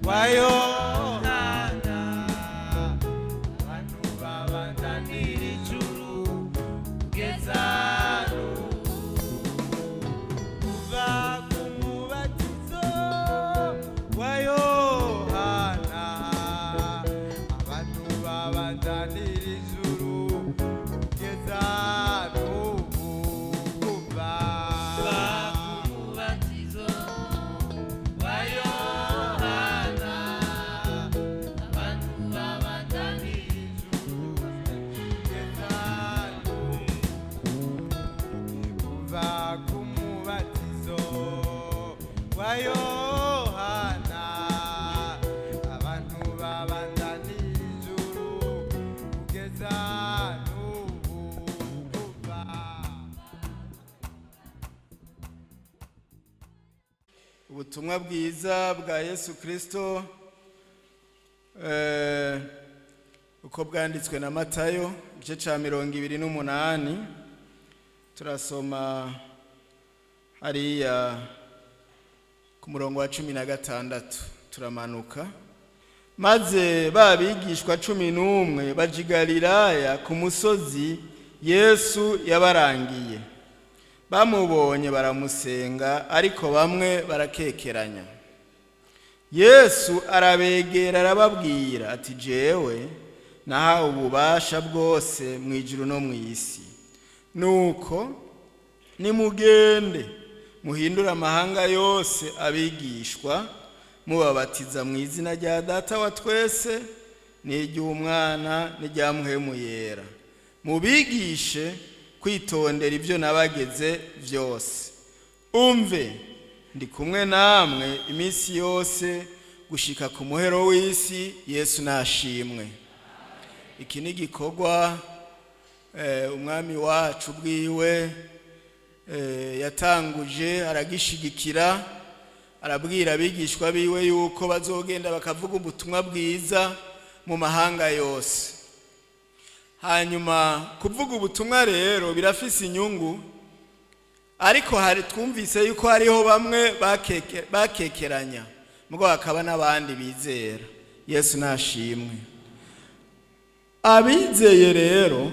wa Yohana abantu babandanira ijuru kugeza kuva ku mubatizo wa Yohana abantu babandanira ijuru kugeza wa Yohana abantu babandanira ijuru kugeza n'ubu kuva. Ubutumwa bwiza bwa Yesu Kristo uko bwanditswe na Matayo igice ca 28 turasoma hariya ku murongo wa 16 turamanuka. Maze babigishwa 11 baja Galilaya ku musozi Yesu yabarangiye. Bamubonye baramusenga, ariko bamwe barakekeranya. Yesu arabegera arababwira ati, jewe nahawe ububasha bwose mu ijuru no mu isi. Nuko nimugende muhindura amahanga yose abigishwa, mubabatiza mu izina rya Data wa twese n'iry'Umwana n'irya Mpwemu Yera. Mubigishe kwitondera ibyo nabageze byose. Umve, ndi kumwe namwe iminsi yose gushika ku muhero w'isi. Yesu nashimwe. Iki ni igikorwa umwami wacu bwiwe yatanguje, aragishigikira, arabwira abigishwa biwe yuko bazogenda bakavuga ubutumwa bwiza mu mahanga yose. Hanyuma kuvuga ubutumwa rero birafise inyungu, ariko hari twumvise yuko hariho bamwe bakekeranya, mugo hakaba n'abandi bizera. Yesu nashimwe. Abizeye rero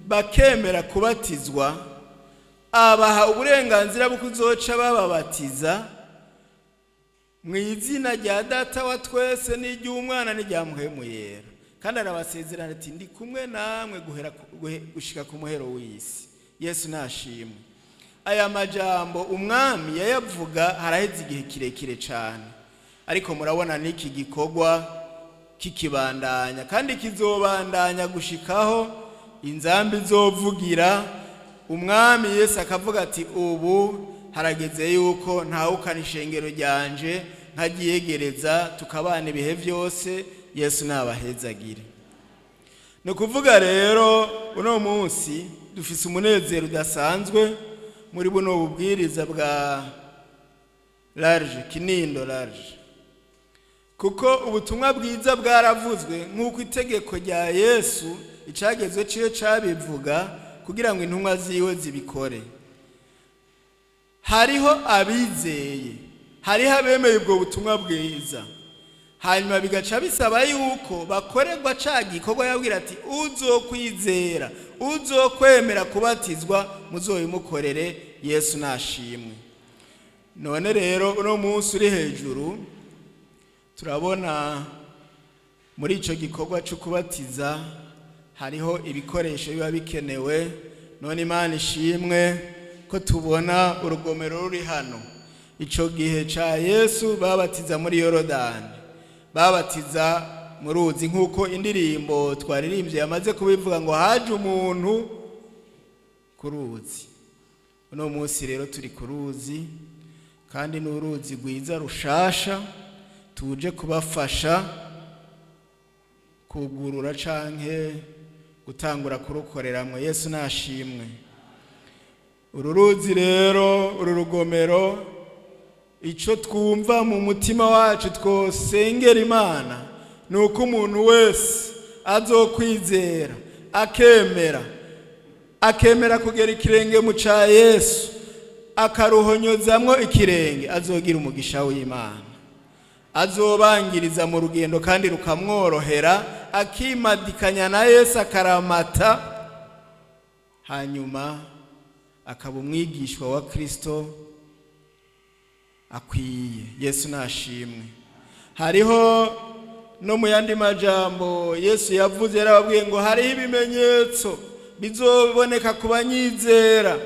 bakemera kubatizwa, abaha uburenganzira bwo kuzoca bababatiza mu izina rya Data wa twese n'iry'Umwana n'irya Mpwemu Yera. Kandi arabasezerana ati, ndi kumwe namwe gushika ku muhero w'isi. Yesu nashimwe. Aya majambo umwami yayavuga haraheze igihe kirekire cyane, ariko murabona n'iki gikorwa kikibandanya, kandi kizobandanya gushikaho inzambi zovugira. Umwami Yesu akavuga ati, ubu harageze yuko ntawukana ishengero ryanje nkagiyegereza, tukabana ibihe byose. Yesu nabahezagire. No kuvuga rero uno munsi dufise umunezero udasanzwe muri buno bubwiriza bwa large Kinindo large, kuko ubutumwa bwiza bwaravuzwe nk'uko itegeko rya Yesu icagezwe ciyo cabivuga, kugira ngo intumwa ziwe zibikore. Hariho abizeye, hariho abemeye ubwo butumwa bwiza, hanyuma bigaca bisaba yuko bakorerwa ca gikorwa yabwira ati, uzokwizera, uzokwemera kubatizwa, muzoyimukorere. Yesu nashimwe. None rero uno munsi uri hejuru turabona muri ico gikorwa cyo kubatiza hariho ibikoresho biba bikenewe. None Imana ishimwe ko tubona urugomero ruri hano. Ico gihe ca Yesu babatiza muri Yorodani, babatiza mu ruzi, nk'uko indirimbo twaririmbye yamaze kubivuga ngo haje umuntu ku ruzi. Uno munsi rero turi ku ruzi, kandi n'uruzi rwiza rushasha, tuje kubafasha kugurura canke gutangura kurukoreramwe. Yesu nashimwe. Uru ruzi rero, uru rugomero, ico twumva mu mutima wacu twosengera Imana nuko umuntu wese azokwizera akemera kugera ikirenge mu ca Yesu, akaruhonyozamwo ikirenge, azogira umugisha w'Imana. azobangiriza mu rugendo kandi rukamworohera, akimadikanya na Yesu akaramata, hanyuma akaba umwigishwa wa Kristo akwiye. Yesu nashimwe. Hariho no mu yandi majambo Yesu yavuze, yarababwiye ngo hariho ibimenyetso bizoboneka ku banyizera.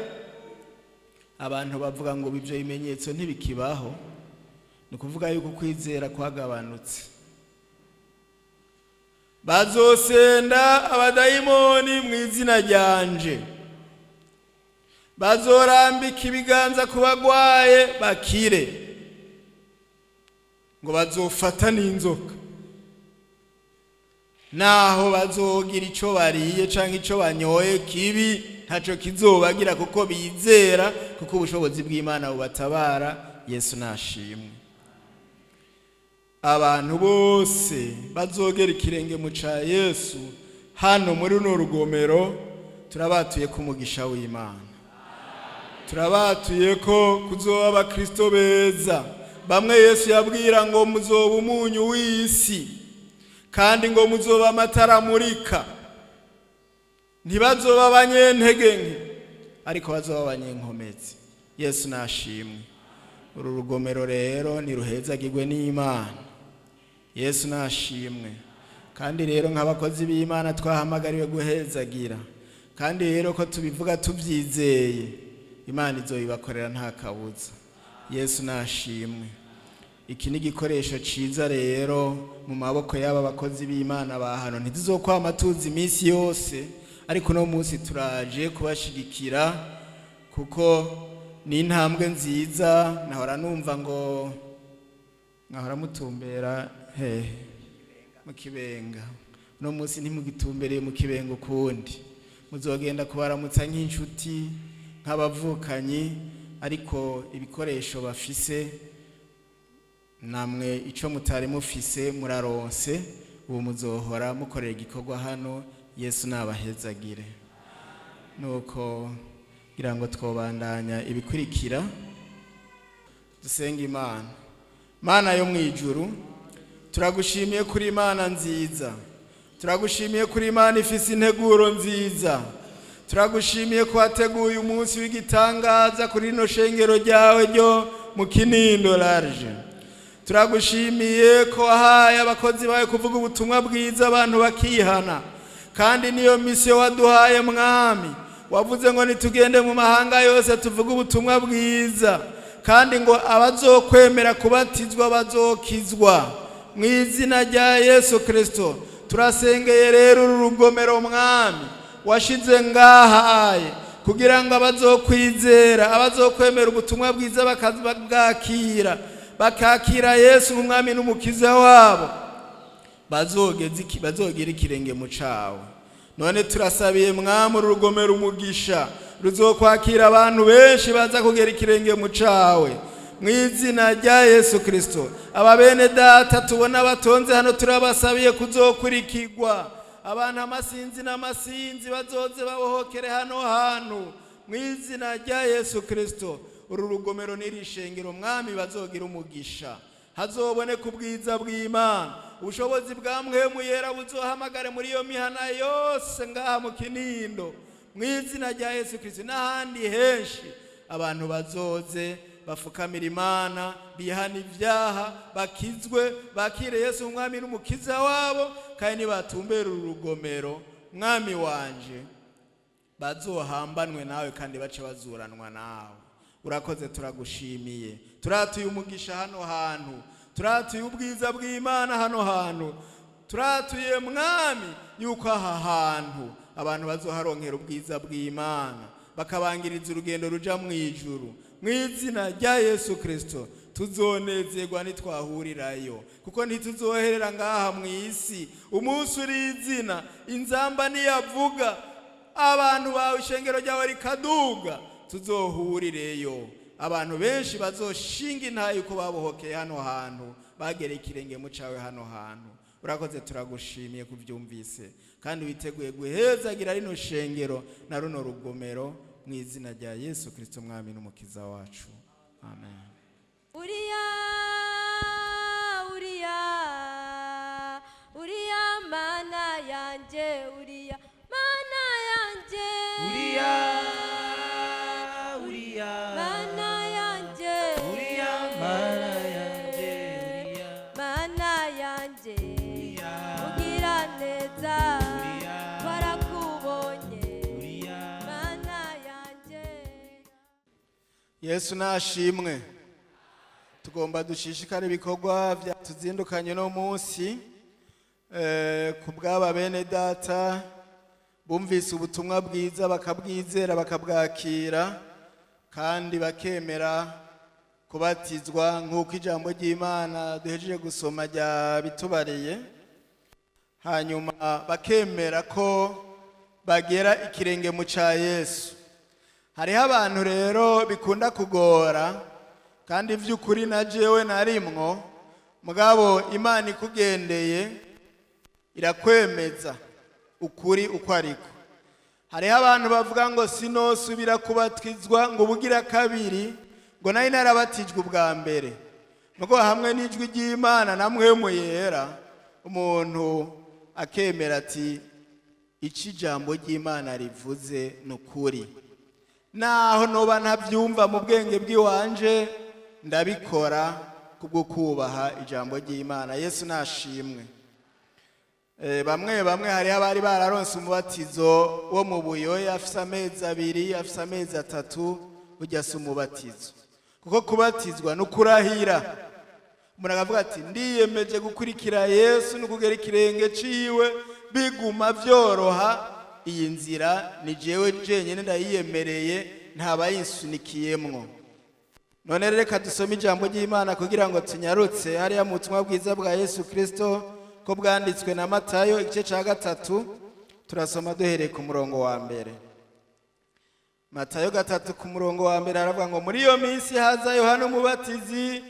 Abantu bavuga ngo ibyo bimenyetso ntibikibaho, ni kuvuga yuko kwizera kwagabanutse. Bazosenda abadayimoni mu izina ryanje, bazorambika ibiganza ku bagwaye bakire, ngo bazofata n'inzoka, naho bazogira ico bariye canke ico banyoye kibi ntaco kizobagira, kuko bizera, kuko ubushobozi bw'Imana bubatabara. Yesu nashimwe. Abantu bose bazogera ikirenge mu ca Yesu hano muri runo rugomero, turabatuye ku mugisha w'Imana, turabatuye ko kuzoba abakristo beza, bamwe Yesu yabwira ngo muzoba umunyu w'isi, kandi ngo muzoba amatara murika. Ntibazoba abanyentege nke, ariko bazoba abanyenkomezi. Yesu nashimwe. Uru rugomero rero niruhezagirwe n'Imana. Yesu nashimwe. Kandi rero nk'abakozi b'Imana twahamagariwe guhezagira, kandi rero ko tubivuga tubyizeye, Imana izobibakorera nta kabuza. Yesu nashimwe. Iki ni igikoresho ciza rero mu maboko y'aba bakozi b'Imana bahano. Ntituzokwama tuzi iminsi yose, ariko no munsi turaje kubashigikira, kuko ni intambwe nziza. Nahora numva ngo nkahora mutumbera mu Kibenga, no munsi ntimugitumbereye mu Kibenga ukundi, muzogenda kubaramutsa nk'inshuti nk'abavukanyi, ariko ibikoresho bafise namwe ico mutari mufise muraronse, ubu muzohora mukorera igikorwa hano. Yesu nabahezagire. Nuko kugira ngo twobandanya ibikurikira, dusenga Imana. Mana yo mwijuru, turagushimiye kuri Imana nziza, turagushimiye kuri Imana ifise integuro nziza, turagushimiye ko wateguye umunsi w'igitangaza kuri no shengero ryawe ryo mu Kinindo large. Turagushimiye ko wahaye abakozi bawe kuvuga ubutumwa bwiza abantu bakihana, kandi niyo misiyo waduhaye Mwami. Wavuze ngo nitugende mu mahanga yose tuvuga ubutumwa bwiza, kandi ngo abazokwemera kubatizwa bazokizwa mu izina rya Yesu Kristo. Turasengeye rero uru rugomero Mwami washize ngahaye, kugira ngo abazokwizera, abazokwemera ubutumwa bwiza bakabwakira, bakakira Yesu nk'umwami n'umukiza wabo, bazogera ikirenge mu cawe. None turasabiye Mwami uru rugomero umugisha, ruzokwakira abantu benshi baza kugera ikirenge mu cawe, mu izina rya Yesu Kristo. Aba bene data tubona batonze hano, turabasabiye kuzokurikirwa. Abantu amasinzi n'amasinzi bazoze babohokere hano hantu, mu izina rya Yesu Kristo. Uru rugomero n'irishengero Mwami bazogira umugisha, hazoboneka ubwiza bw'Imana, ubushobozi bwa Mpwemu Yera buzohamagare muri iyo mihana yose ngaha mu Kinindo, mu izina rya Yesu Kristo. N'ahandi henshi abantu bazoze bafukamira Imana, bihana ibyaha, bakizwe, bakire Yesu umwami n'umukiza wabo, kandi batumbera uru rugomero Mwami wanje, bazohambanwe nawe kandi bace bazuranwa nawe. Urakoze, turagushimiye. Turatuye umugisha hano hantu, turatuye ubwiza bw'Imana hano hantu, turatuye Mwami yuko aha hantu abantu bazoharonkera ubwiza bw'Imana, bakabangiriza urugendo ruja mu ijuru. Mu izina rya Yesu Kristo tuzonezerwa nitwahurirayo, kuko ntituzoherera ngaha mu isi. Umunsi uri izina, inzamba niyavuga, abantu bawe ishengero ryawe rikaduga, tuzohurireyo. Abantu benshi bazoshinga intaye uko babohokeye hano hantu, bagere ikirenge mu cawe hano hantu. Urakoze, turagushimiye kuvyumvise, kandi witeguye guhezagira rino shengero na runo rugomero, mu izina rya Yesu Kristo mwami n'umukiza wacu. Amen. mana yanje uriya mana yanje uriya mana yanje uriya mana yanje mana yanje uriya ugira neza uriya twarakubonye uriya mana yanje. Yesu nashimwe. Tugomba dushishikara ibikorwa byatuzindukanye no munsi ku bw'aba bene data bumvise ubutumwa bwiza bakabwizera bakabwakira kandi bakemera kubatizwa nk'uko ijambo ry'Imana duhejeje gusoma ryabitubariye, hanyuma bakemera ko bagera ikirenge mu ca Yesu. Hariho abantu rero bikunda kugora kandi vy'ukuri na jewe narimwo, mugabo Imana ikugendeye irakwemeza ukuri uko ariko. Hariho abantu bavuga ngo sinosubira kubatizwa ngo bugira kabiri ngo nari narabatijwe ubwa mbere. Nuko hamwe n'ijwi ry'Imana namwe muyera umuntu akemera ati ici jambo ry'Imana rivuze n'ukuri. Naho noba ntavyumva mu bwenge bw'iwanje ndabikora kubwo kubaha ijambo ry'Imana. Yesu nashimwe. Bamwe hariho abari bararonse umubatizo wo mu buyoya afise amezi 2 afise amezi 3 ujya se umubatizo, kuko kubatizwa nukurahira. Umuntu akavuga ati ndiyemeje gukurikira Yesu n'ukugera ikirenge ciwe biguma vyoroha, iyi nzira ni jewe jenyene ndayiyemereye ntabayinsunikiyemwo. None reka dusome ijambo ry'Imana kugira ngo tunyarutse hariya mu butumwa bwiza bwa Yesu Kristo ko bwanditswe na Matayo igice ca 3, turasoma duhereye ku murongo wa mbere. Matayo 3 ku murongo wa mbere aravuga ngo muri iyo minsi haza Yohana umubatizi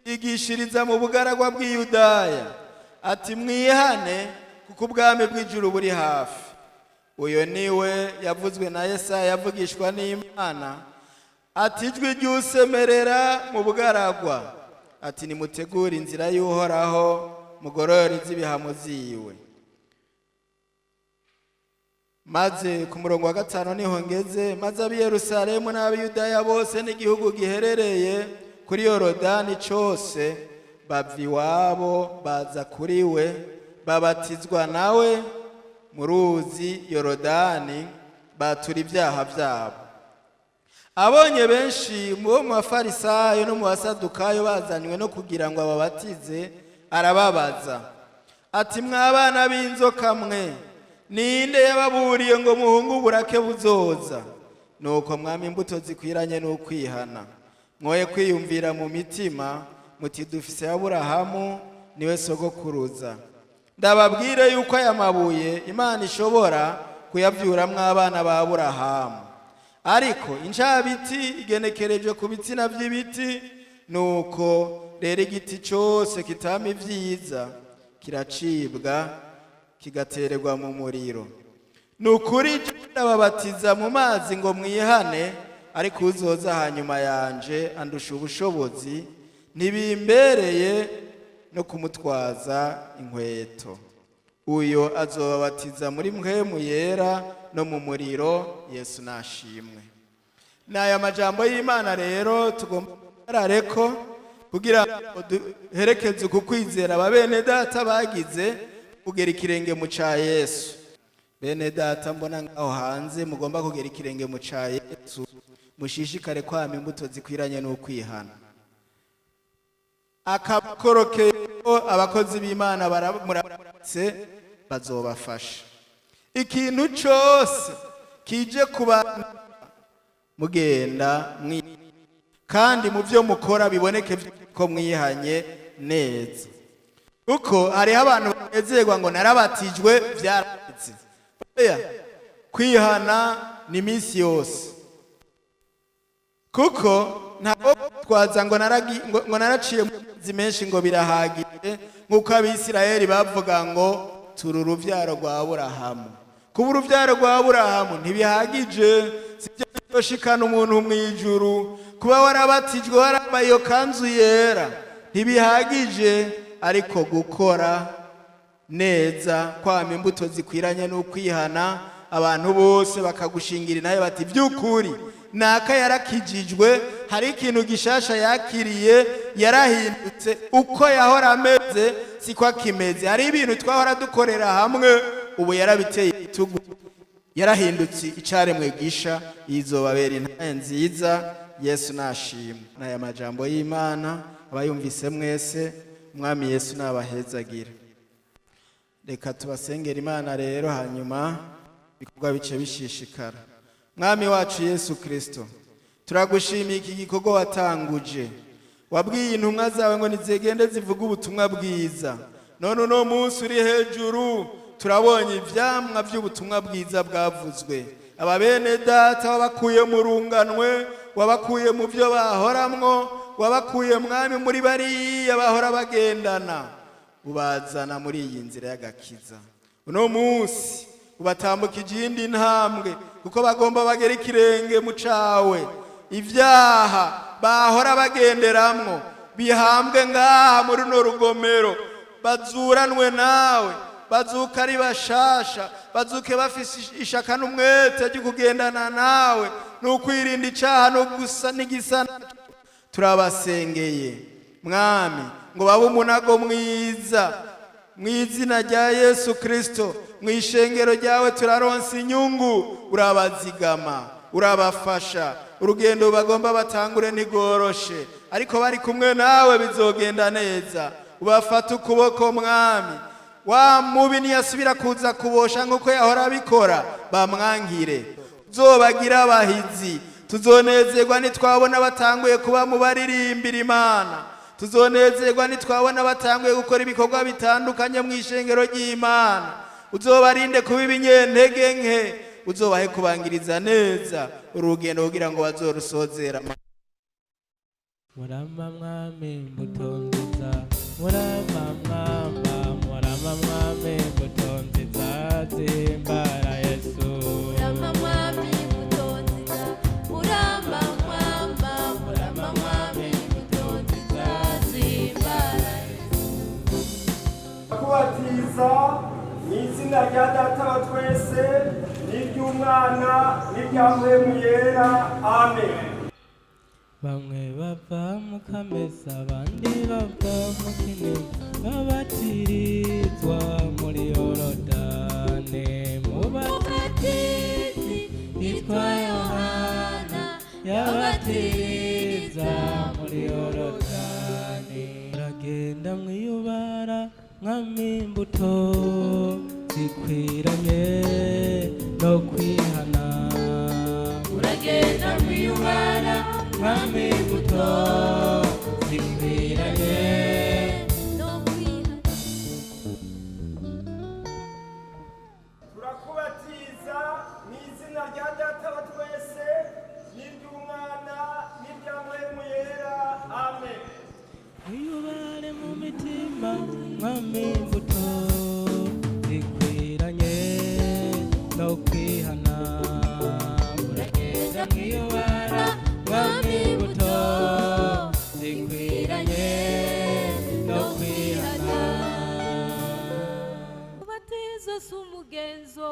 yigishiriza mu bugaragwa bw'Iyudaya ati mwihane kuko ubwami bw'ijuru buri hafi. Uyo niwe yavuzwe na Yesaya yavugishwa n'Imana ati ijwi ry'usemerera mu bugaragwa ati nimutegure inzira y'Uhoraho mugorora iz'ibihamo ziwe. Maze ku murongo wa 5 niho ngeze, maze ab'i Yerusalemu n'ab'i Yudaya bose n'igihugu giherereye kuri Yorodani cose bava iwabo baza kuri we babatizwa nawe mu ruzi Yorodani batura ibyaha byabo. Abonye benshi mu bafarisayo no mu basadukayo bazanywe no kugira ngo ababatize, arababaza ati mwabana b'inzoka mwe, ninde yababuriye ngo muhungu burake buzoza? Nuko mwami imbuto zikwiranye n'ukwihana. Mwoye kwiyumvira mu mitima muti dufise Aburahamu niwe sogokuruza. Ndababwire yuko aya mabuye Imana ishobora kuyavyuramwo abana ba Aburahamu. Ariko incabiti igenekereje ku bitsina vy'ibiti, nuko rero igiti cose kitama ivyiza kiracibwa kigatererwa mu muriro. Nukuri ndababatiza mu mazi ngo mwihane, ariko uzoza hanyuma yanje andusha ubushobozi, ntibimbereye no kumutwaza inkweto. Uyo azobabatiza muri mpwemu yera no mu muriro. Yesu nashimwe. N'aya majambo y'Imana rero tugomba arareko kugira duherekeze uku kwizera ababene data bagize kugera ikirenge mu ca Yesu. Bene data mbona ngaho hanze mugomba kugera ikirenge mu ca Yesu, mushishikare kwama imbuto zikwiranye n'ukwihana. Akakorokero abakozi b'Imana baramutse bazobafasha. Ikintu cyose kije kuba mugenda kandi mu byo mukora biboneke ko mwihanye neza, kuko hariho abantu banezerwa ngo narabatijwe byaranditse. Kwihana ni iminsi yose, kuko ntabwo twaza ngo naraciye mu mezi menshi ngo birahagije, nk'uko Abisirayeli bavuga ngo turi uruvyaro rwa Aburahamu. Kuba uruvyaro rwa Aburahamu ntibihagije, sibyo byoshikana umuntu mw'ijuru. Kuba warabatijwe warambaye iyo kanzu yera ntibihagije, ariko gukora neza, kwama imbuto zikwiranye n'ukwihana, abantu bose bakagushingira nayo bati by'ukuri naka yarakijijwe, hari ikintu gishasha yakiriye, yarahindutse, uko yahora ameze siko akimeze. Hari ibintu twahora dukorera hamwe ubu yarabiteye itugu, yarahindutse icaremwe gisha. Izobabera intaye nziza. Yesu nashimwe. N'aya majambo y'Imana abayumvise mwese, Umwami Yesu nabahezagira. Reka tubasengera Imana rero, hanyuma bikorwa bice bishishikara. Mwami wacu Yesu Kristo, turagushimiye iki gikorwa watanguje. Wabwiye intumwa zawe ngo nizegende zivuga ubutumwa bwiza. None uno munsi uri hejuru turabonye ivyamwa by'ubutumwa bwiza bwavuzwe. Aba bene data wabakuye mu runganwe, wabakuye mu byo bahoramwo, wabakuye Mwami muri bariya bahora bagendana, ubazana muri iyi nzira y'agakiza. Uno munsi ubatambukije iyindi ntambwe, kuko bagomba bagera ikirenge mu cawe. Ivyaha bahora bagenderamwo bihambwe ngaha muri no rugomero, bazuranwe nawe, bazuka ari bashasha, bazuke bafise ishaka n'umwete ryo kugendana nawe, n'ukwirinda icaha no gusa n'igisa. Turabasengeye Mwami ngo babe umunago mwiza, mw'izina rya Yesu Kristo. Mw'ishengero ryawe turaronsa inyungu, urabazigama, urabafasha. Urugendo bagomba batangure ntigoroshe, ariko bari kumwe nawe bizogenda neza. Ubafata ukuboko Mwami, wa mubi ntiyasubira kuza kubosha nk'uko yahora abikora, bamwankire. Uzobagira abahizi. Tuzonezerwa nitwabona batanguye kuba mu baririmbira Imana. Tuzonezerwa nitwabona batanguye gukora ibikorwa bitandukanye mu ishengero ry'Imana. Uzobarinde kuba ibinyentege nke, uzobahe kubangiriza neza urugendo kugira ngo bazorusozera. Murama Mwami mutondeza, murama mwamba, murama Mwami mutondeza, zimbara Yesu. Murama Mwami mutondeza, murama mwamba, murama Mwami mutondeza, zimbara Yesu. Kubatiza n'izina rya Data wa twese, n'iry'Umwana, n'irya Mpwemu Yera. Amen. Bamwe bava mu Kamesa, abandi bava mu Kinini, babatirizwa muri Yorodani. Mubatizi yitwa Yohana, yabatiriza muri Yorodani. Uragenda mwiyubara Mwami, imbuto zikwiranye no kwihana. Uragenda mwiyubara Mwami, imbuto zikwiranye no kwihana. Turakubatiza n'izina rya Data wa twese, n'iry'Umwana, n'irya Mpwemu Yera. Amen. mwiyubare mu mitima Mwami, imbuto zikwiranye no kwihana. Uragenda mwiyubara Mwami, imbuto zikwiranye no kwihana. Kubatiza si umugenzo,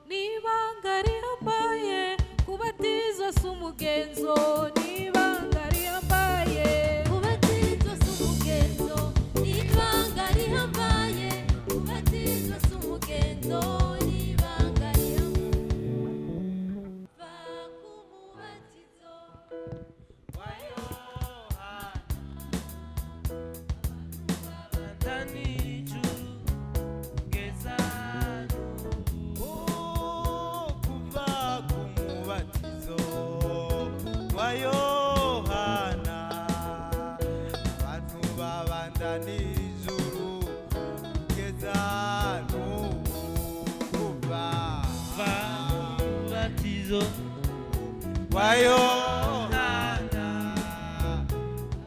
n'ibanga rihambaye. Kubatiza si umugenzo, n'ibanga rihambaye. Kubatiza si umugenzo, n'ibanga rihambaye. Kubatiza si umugenzo, n'ibanga rihambaye. Va ku mubatizo wa Yohana, kuva ku mubatizo wa Yohana, abantu babandanira ijuru kugeza n'ubu. Kuva ku mubatizo wa Yohana,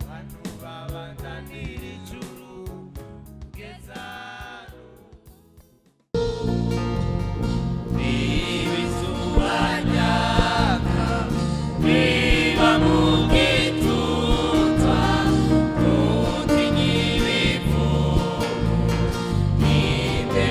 abantu babandanira ijuru kugeza Imbere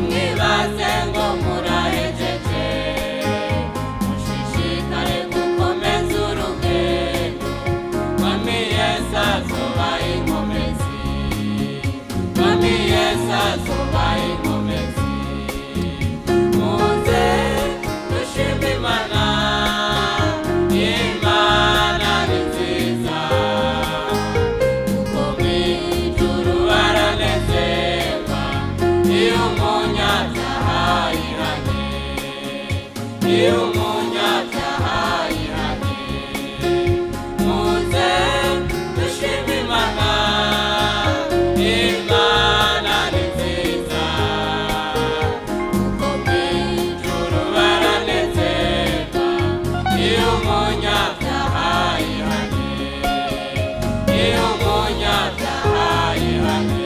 nimwibaze ngo murahejeje mushishikare gukomeza urugendo mwami Yesu azoba inkomezi mwami Yesu azoba inkomezi muze dushime Imana Imana ni nziza kuko mw'ijuru baranezerwa iyo umunyabyaha yihanye iyo umunyabyaha yihanye muze dushime Imana Imana ni nziza kuko mw'ijuru baranezerwa iyo umunyabyaha yihanye iyo umunyabyaha yihanye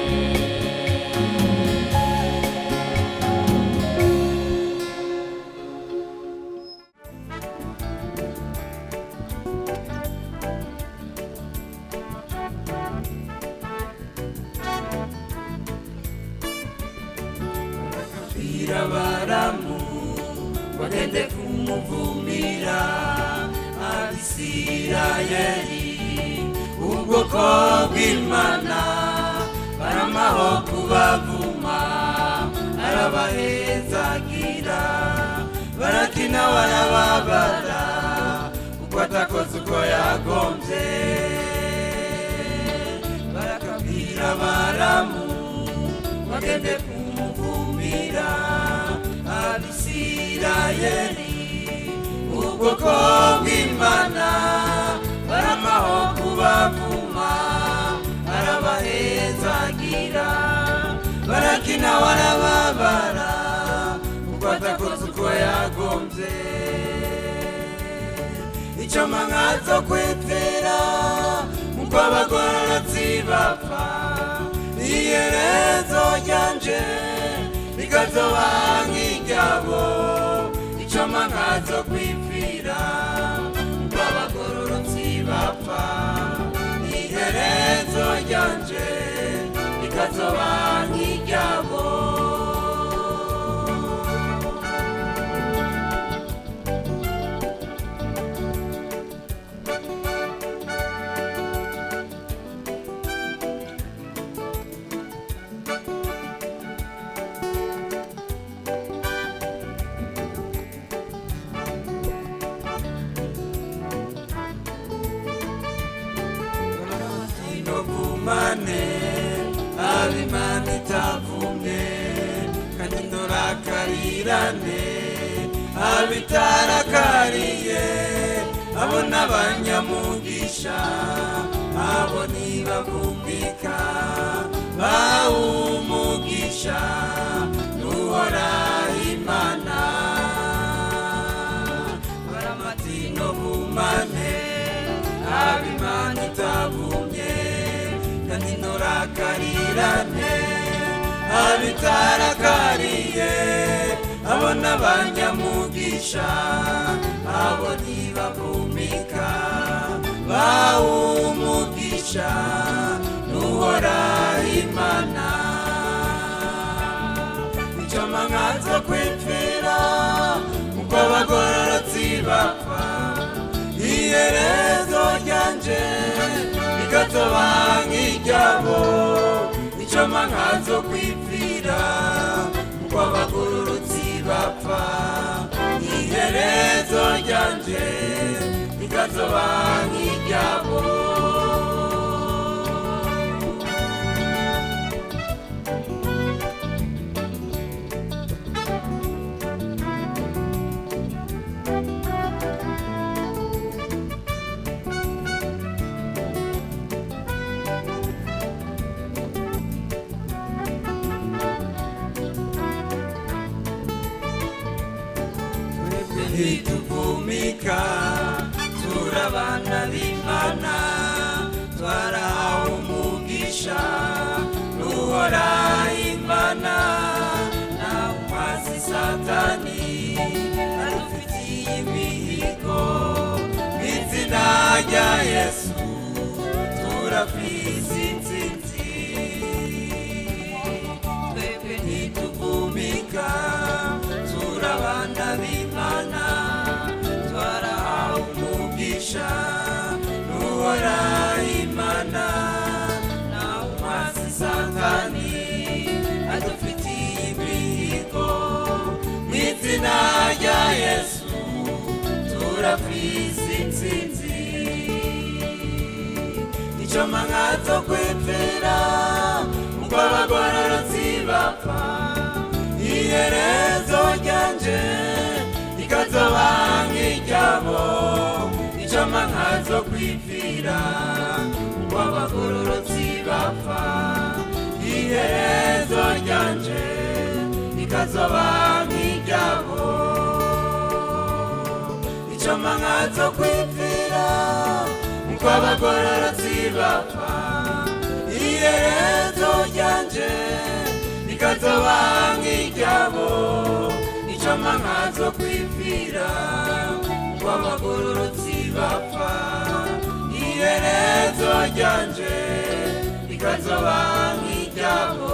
Biramu bagende kumuvumira Abisirayeli ubwoko bw'Imana baramaho kubavuma arabahezagira barakina barababara kuko atakoze uko yagombye barakabwira Baramu bagende kumuvumira Abisirayeli ubwoko bw'Imana baramaho kubavuma arabahezagira barakina barababara kuko atakoze uko yagombye icyo mankazo kwitira muko abagororotsi bapfa iherezo ryanje rikazoba nk'iryabo icyo mankazo kwipfira muko abagororotsi bapfa iherezo ryanje rikazoba nk'iryabo Mane abimana itavumye kandi ntorakarirane abitarakariye abo n'abanyamugisha abo ntibavumbika bawumugisha n'uhora Imana baramatino bumane abimana itavumye kandi ntorakarirane abitarakariye abo n'abanyamugisha abo ntibavumika bawumugisha n'uhora Imana icyo mankazo kwipfira muko abagororotsi bapfa iherezo ryanje rikazoba nk'iryabo icyo mankazo kwipfira muko abagororotsi bapfa iherezo ryanje rikazoba nk'iryabo ntituvumika turabana b'Imana twarahawe umugisha n'uhora Imana nawe umwasi Satani adufitiye imihigo mw'izina rya Yesu turafise intsinzi twebwe ntituvumika isi intsinzi icoma nkazo kwipfira uko abagororotsi bapfa iherezo ryanje rikazoba nk'iryabo icoma nkazo kwipfira uko abagororotsi bapfa iherezo ryanje rikazoba nk'iryabo icoma nkazo kwipfira uko abagororotsi bapfa iherezo ryanje rikazoba nk'iryabo icoma nkazo kwipfira uko abagororotsi bapfa iherezo ryanje rikazoba nk'iryabo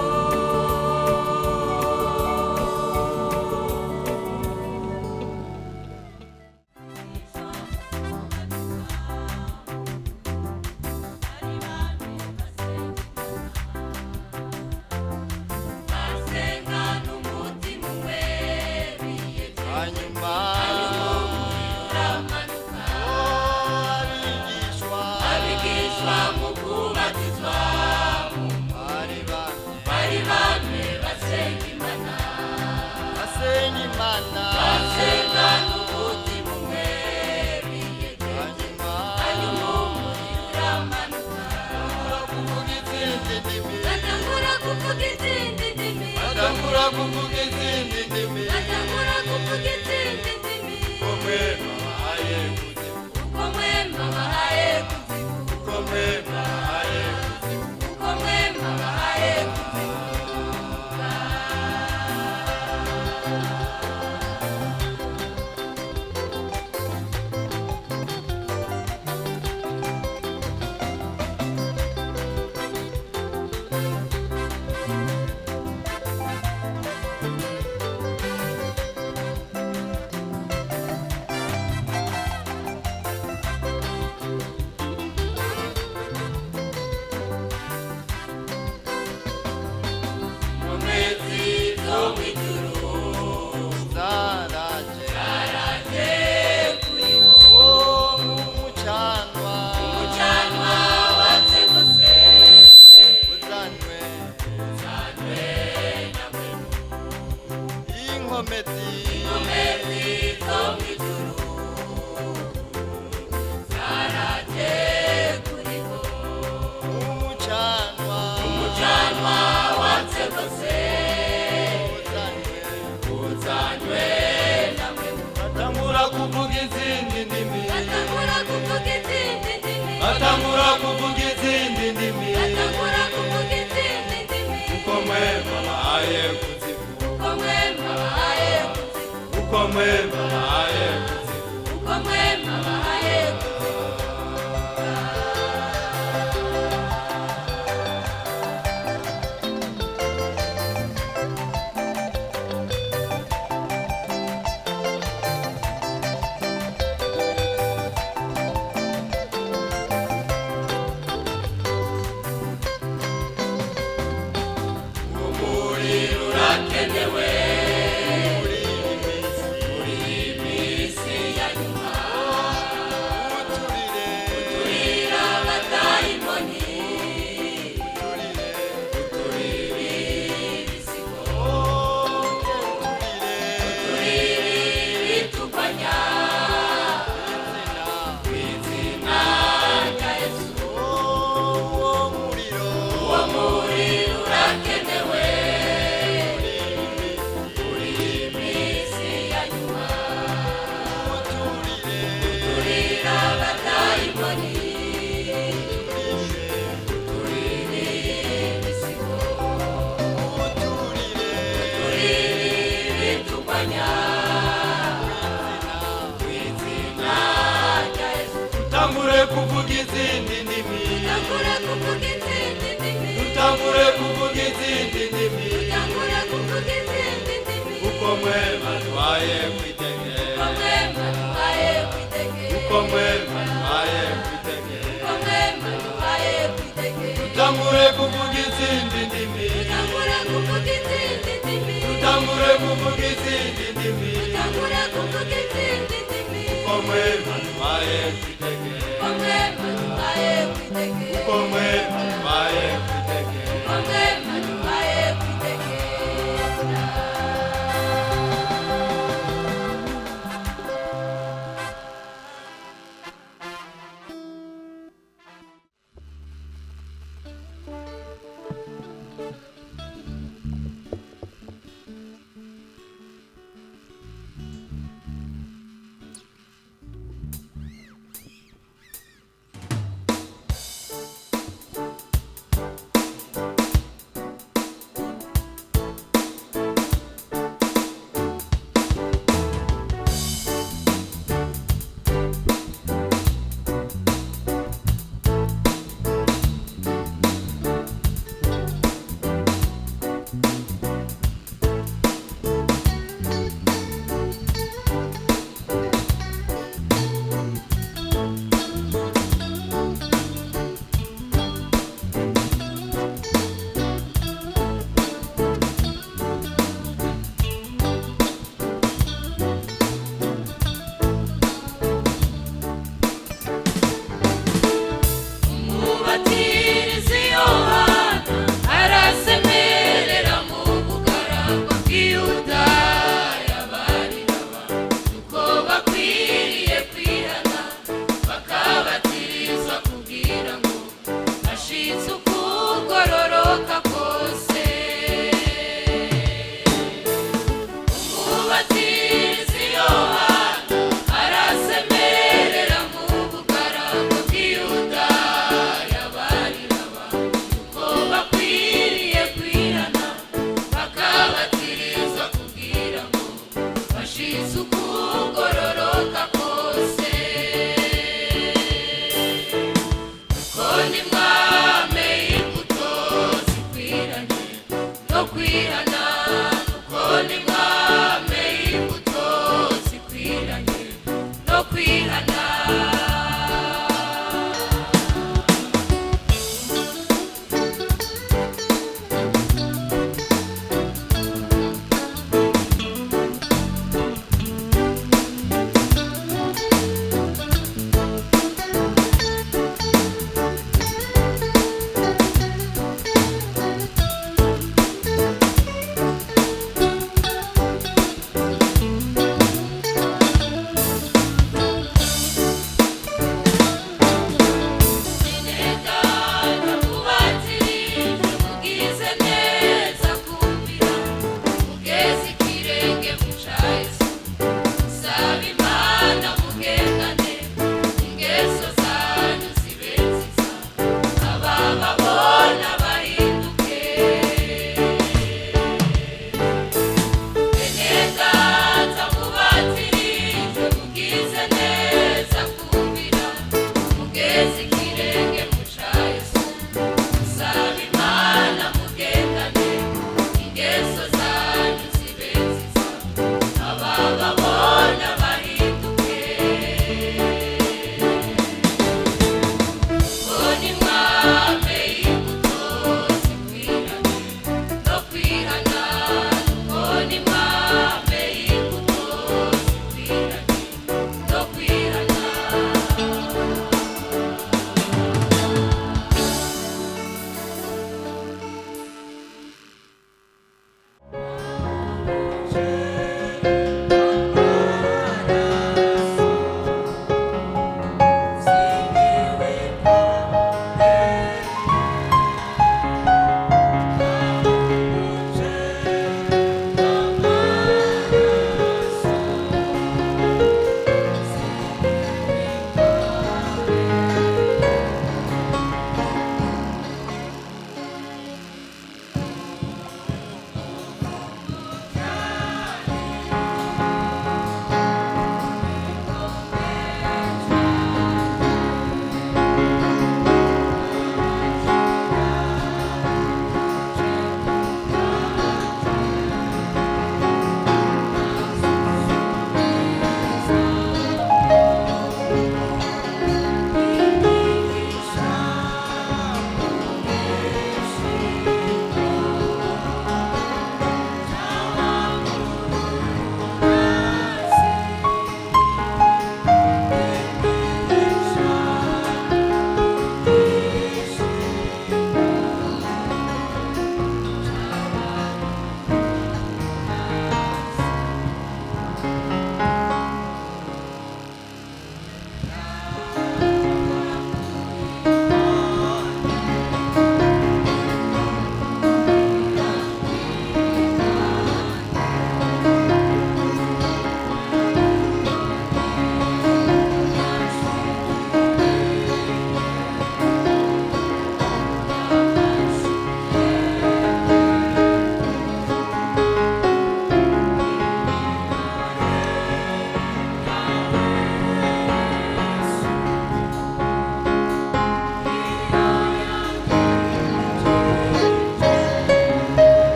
Come maduhaye kwiteke komwe maduhaye kwiteke komwe maduhaye kwiteke komwe maduhaye kwiteke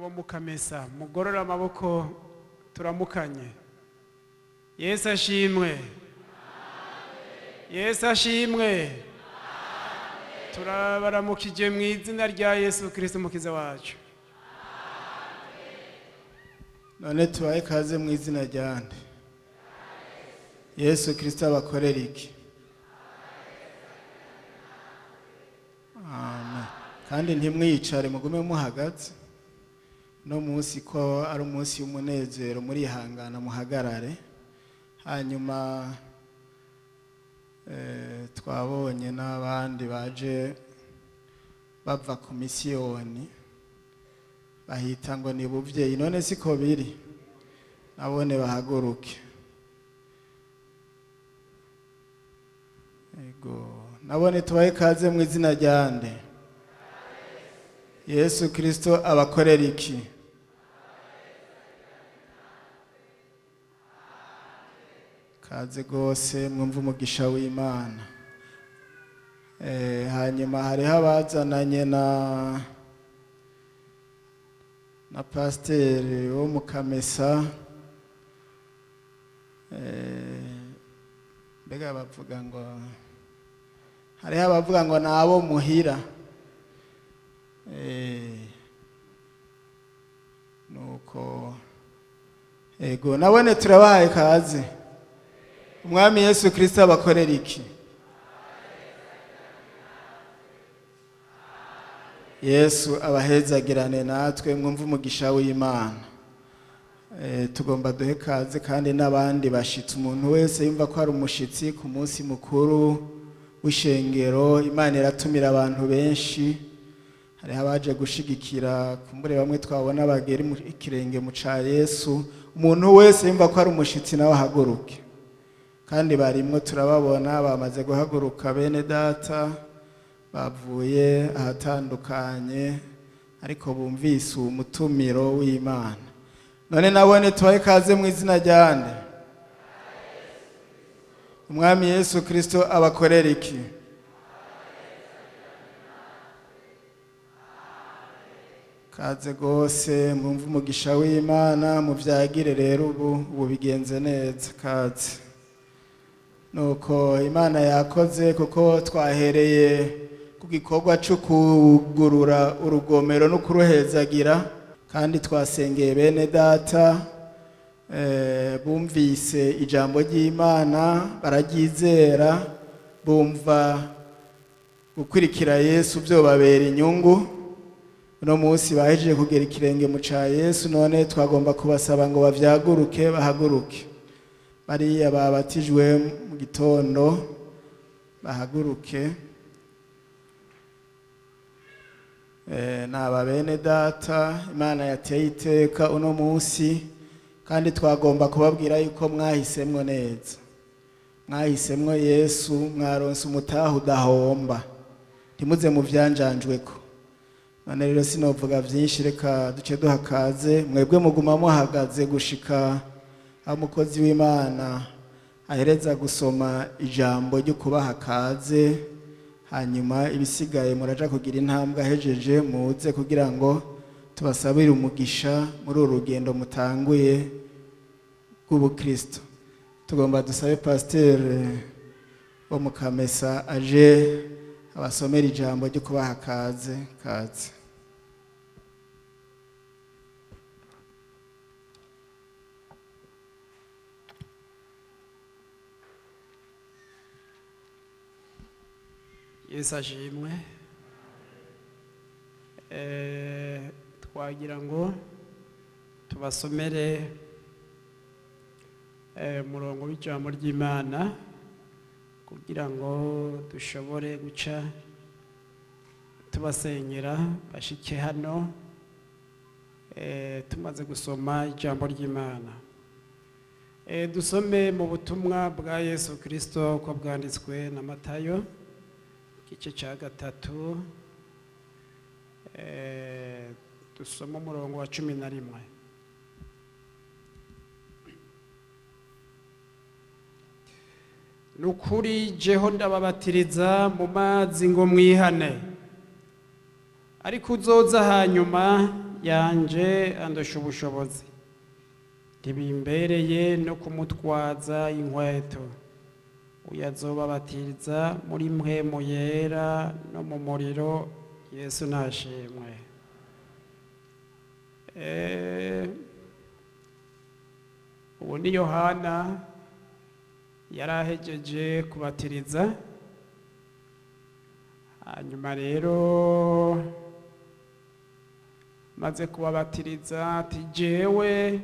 abo mukamesa mugorora amaboko turamukanye. Yesu ashimwe. Yesu ashimwe. Turabaramukije mu izina rya Yesu Kristo umukiza wacu. none tubaye ikaze mu izina ryande. Yesu Kristo abakorera iki? Amen. Kandi ntimwiyicare mugume muhagaze. No munsi ko ari umunsi w'umunezero muri ihangana muhagarare. Hanyuma twabonye n'abandi baje bava ku misiyoni bahita ngo ni buvyeyi, none siko biri, nabone bahaguruke. Ego nabone tubaye ikaze mu izina ryande. Yesu Kristo abakorera iki? Kaze gose mwumva umugisha w'Imana. Hanyuma hariho abazananye na pasiteri wo mu Kamesa. Mbega bavuga ngo hariho abavuga ngo nabo muhira. Nuko ego nabone turabahaye kaze. Umwami Yesu Kristo abakorera iki? Yesu abahezagirane natwe mwumva umugisha w'Imana. Tugomba duhe kaze kandi n'abandi bashitse. Umuntu wese yumva ko ari umushitsi ku munsi mukuru w'ishengero. Imana iratumira abantu benshi. Hari abaje gushigikira kumbure bamwe twabona bagera ikirenge mu ca Yesu. Umuntu wese yumva ko ari umushitsi nawe ahaguruke. Kandi barimwo turababona bamaze guhaguruka bene data bavuye ahatandukanye ariko bumvise umutumiro w'Imana. None nabone tubaye ikaze mu izina ryande. Umwami Yesu Kristo abakorera iki? Kaze gose mwumva umugisha w'Imana muvyagire rero ubu bigenze neza kaze. Nuko Imana yakoze kuko twahereye ku gikorwa cyo kugurura urugomero no kuruhezagira kandi twasengeye bene data bumvise ijambo ry'Imana bararyizera bumva gukurikira Yesu byo babera inyungu. Uno munsi bahejeje kugera ikirenge mu ca Yesu, none twagomba kubasaba ngo bavyaguruke bahaguruke. Bariya babatijwe mu gitondo bahaguruke. Naba bene data Imana yateye iteka uno munsi kandi twagomba kubabwira yuko mwahisemwo neza. Mwahisemwo Yesu, mwaronse umutaha udahomba. Ntimuze mu vyanjanjweko. None rero sinovuga vyinshi, reka duce duhakaze mwebwe muguma muhagaze gushika aho umukozi w'Imana ahereza gusoma ijambo ryo kubaha kaze. Hanyuma ibisigaye muraja kugira intambwe ahejeje muze kugira ngo tubasabire umugisha muri uru rugendo mutanguye rw'ubukristo. Tugomba dusabe pasiteri wo mu Kamesa aje abasomera ijambo ryo kubaha kaze. Kaze. Yesu ashimwe. Twagira ngo tubasomere umurongo w'ijambo ry'Imana kugira ngo dushobore guca tubasengera bashike hano tumaze gusoma ijambo ry'Imana. Dusome mu butumwa bwa Yesu Kristo uko bwanditswe na Matayo igice cya 3 dusoma umurongo wa 11. Nukuri jeho ndababatiriza mu mazi ngo mwihane, ariko uzoza hanyuma yanje andusha ubushobozi, ntibimbereye no kumutwaza inkweto. Uyu azobabatiriza muri mpwemu yera no mu muriro. Yesu nashimwe. Ubu ni Yohana yarahejeje kubatiriza, hanyuma rero maze kubabatiriza ati jewe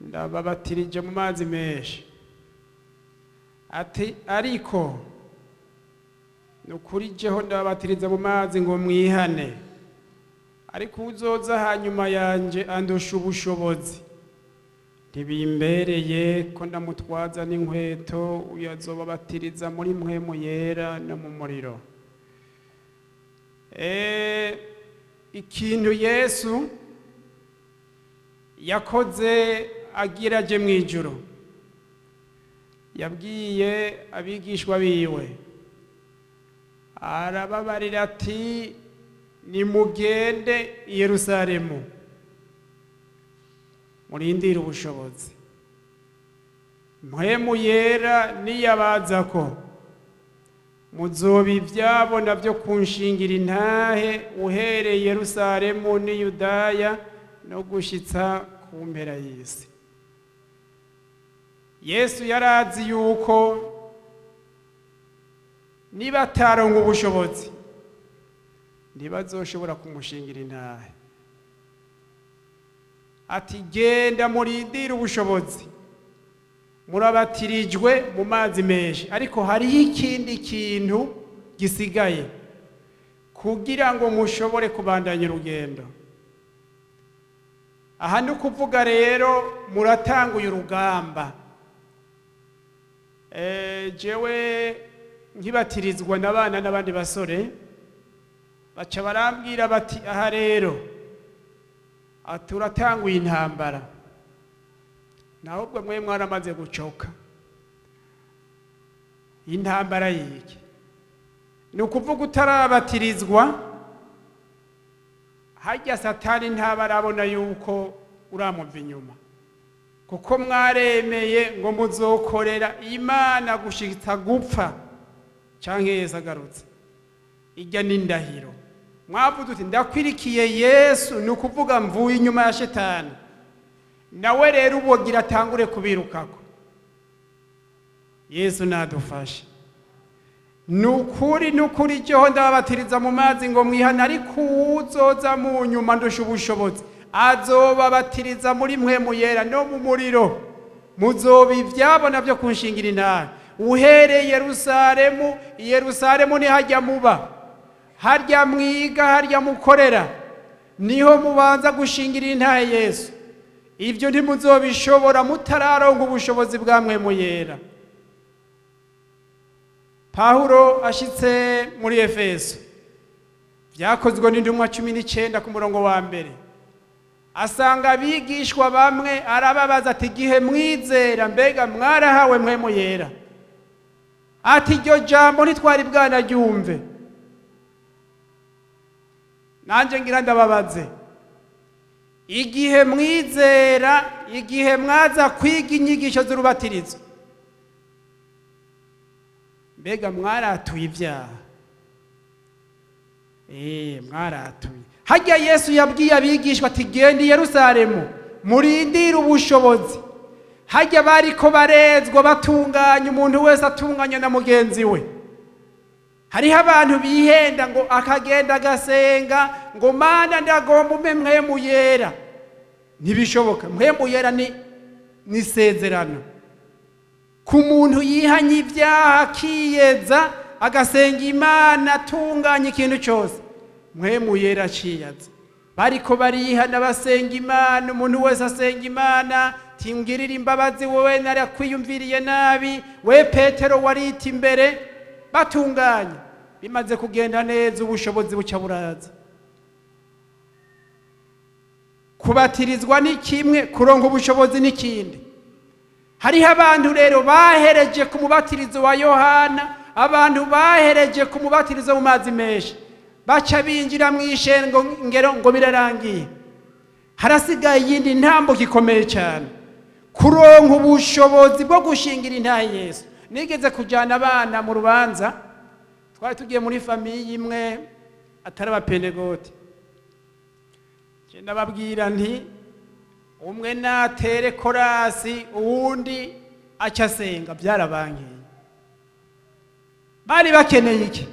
ndababatirije mu mazi menshi, ati ariko nukuri jeho ndababatiriza mu mazi ngo mwihane, ariko uzoza hanyuma yanje andusha ubushobozi, ntibimbereye ko ndamutwaza n'inkweto. Uyu azobabatiriza muri mpwemu yera no mu muriro. Ikintu Yesu yakoze agira aje mu ijuru, yabwiye abigishwa biwe, arababarira ati nimugende i Yerusalemu murindire ubushobozi, mpwemu yera niyabazako muzoba ivyabo navyo kunshingira intahe uhereye Yerusalemu ni Yudaya no gushitsa ku mpera y'isi. Yesu yarazi yuko niba ataronka ubushobozi ntibazoshobora kumushingira intahe. Ati genda murindire ubushobozi, murabatirijwe mu mazi menshi, ariko hariho ikindi kintu gisigaye kugira ngo mushobore kubandanya urugendo. Aha ni ukuvuga rero muratanguye urugamba. Jewe nkibatirizwa n'abana n'abandi basore baca barambwira bati aha rero turatanguye intambara, nahubwo mwe mwaramaze gucoka. Intambara yiki ni ukuvuga utarabatirizwa hajya Satani ntabarabona yuko uramumva inyuma, kuko mwaremeye ngo muzokorera Imana gushitsa gupfa canke Yesu agarutse. Ijya n'indahiro mwavuze uti ndakwirikiye Yesu, ni ukuvuga mvuye inyuma ya Shetani. Nawe rero ubogira atangure kubirukako. Yesu nadufashe. Nukuri jeho ndababatiriza mu mazi ngo mwihane, ariko uzoza mu nyuma ndusha ubushobozi azobabatiriza muri mpwemu yera no mu muriro. Muzoba ivyabo navyo kunshingira intahe uhereye Yerusalemu. Yerusalemu ni hajya muba, harya mwiga, harya mukorera, niho mubanza gushingira intahe Yesu. Ivyo ntimuzobishobora mutararonka ubushobozi bwa mpwemu yera. Pawulo ashitse muri Efeso, vyakozwe n'indumwa 19 ku murongo wa mbere, asanga abigishwa bamwe arababaza ati gihe mwizera mbega mwarahawe mpwemu yera? Ati iryo jambo ntitwari bwana ryumve. Nanje ngira ndababaze, igihe mwizera, igihe mwaza kwiga inyigisho z'urubatirizo, mbega mwaratuye ibyaha? Mwaratuye. Hajya Yesu yabwiye abigishwa ati genda i Yerusalemu murindire ubushobozi. Hajya bariko barezwa batunganya, umuntu wese atunganya na mugenzi we. Hariho abantu bihenda ngo akagenda agasenga ngo Mana ndagomba umpe mpwemu yera. Ntibishoboka. Mpwemu yera ni sezerano ku muntu yihanye ibyaha akiyeza agasenga Imana atunganya ikintu cyose. Mpwemu yera aciyaza. Bariko barihana basenga Imana, umuntu wese asenga Imana, tingirira imbabazi wowe narakwiyumviriye nabi, we Petero warita imbere, batunganya. Bimaze kugenda neza ubushobozi buca buraza. Kubatirizwa ni kimwe, kuronka ubushobozi ni kindi. Hariho abantu rero bahereje ku mubatirizo wa Yohana, abantu bahereje ku mubatirizo mu mazi menshi, baca binjira mu ishengero ngo birarangiye. Harasigaye iyindi ntambuko ikomeye cyane, kuronka ubushobozi bwo gushingira intahe Yesu. Nigeze kujyana abana mu rubanza, twari tugiye muri famiye imwe atari abapentekote. Ndababwira nti umwe natere korasi uwundi aca asenga, byarabankiye. Bari bakeneye iki?